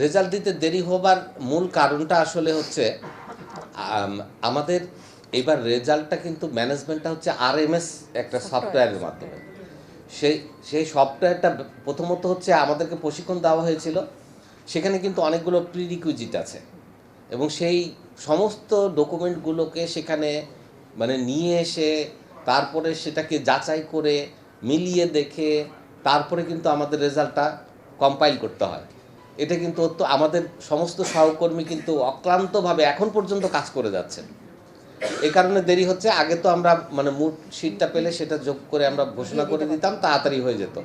Result দিতে দেরি হবার মূল কারণটা আসলে হচ্ছে আমাদের এবার রেজাল্টটা কিন্তু ম্যানেজমেন্টটা হচ্ছে আরএমএস একটা সফটওয়্যারের মাধ্যমে। সেই সেই সফটওয়্যারটা প্রথমত হচ্ছে আমাদেরকে প্রশিক্ষণ দেওয়া হয়েছিল, সেখানে কিন্তু অনেকগুলো প্রিরিকুইজিট আছে এবং সেই সমস্ত ডকুমেন্টগুলোকে সেখানে মানে নিয়ে এসে তারপরে সেটাকে যাচাই করে মিলিয়ে দেখে তারপরে কিন্তু আমাদের রেজাল্টটা কম্পাইল করতে হয়। এটা কিন্তু আমাদের সমস্ত সহকর্মী কিন্তু অক্লান্তভাবে এখন পর্যন্ত কাজ করে যাচ্ছেন। এই কারণে দেরি হচ্ছে। আগে তো আমরা মানে মোট শিটটা পেলে সেটা যোগ করে আমরা ঘোষণা করে দিতাম, তাড়াতাড়ি হয়ে যেত।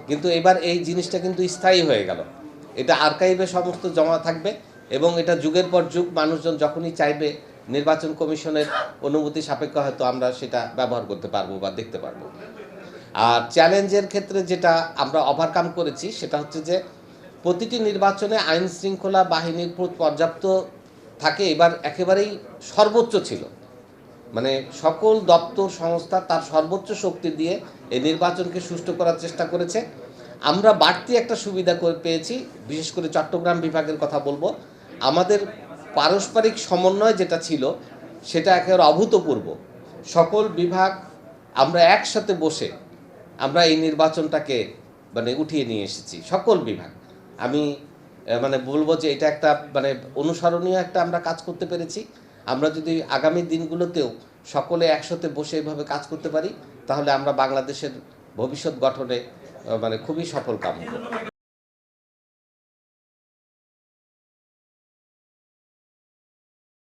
কিন্তু এবার এই জিনিসটা কিন্তু স্থায়ী হয়ে গেল। এটা আর্কাইভে সমস্ত জমা থাকবে এবং এটা যুগের পর যুগ মানুষজন যখনই চাইবে নির্বাচন কমিশনের অনুমতি সাপেক্ষে হয়তো আমরা সেটা ব্যবহার করতে পারবো বা দেখতে পারবো। আর চ্যালেঞ্জের ক্ষেত্রে যেটা আমরা ওভারকাম করেছি সেটা হচ্ছে যে প্রতিটি নির্বাচনে আইন শৃঙ্খলা বাহিনীর পর্যাপ্ত থাকে, এবার একেবারেই সর্বোচ্চ ছিল। মানে সকল দপ্তর সংস্থা তার সর্বোচ্চ শক্তি দিয়ে এই নির্বাচনকে সুষ্ঠু করার চেষ্টা করেছে। আমরা বাড়তি একটা সুবিধা পেয়েছি, বিশেষ করে চট্টগ্রাম বিভাগের কথা বলবো। আমাদের পারস্পরিক সমন্বয় যেটা ছিল সেটা একেবারে অভূতপূর্ব। সকল বিভাগ আমরা একসাথে বসে আমরা এই নির্বাচনটাকে মানে উঠিয়ে নিয়ে এসেছি, সকল বিভাগ। আমি মানে বলবো যে এটা একটা মানে অনুসরণীয় একটা আমরা কাজ করতে পেরেছি। আমরা যদি আগামী দিনগুলোতেও সকলে একসাথে বসে এভাবে কাজ করতে পারি তাহলে আমরা বাংলাদেশের ভবিষ্যৎ গঠনে মানে খুবই সফল কাম করব।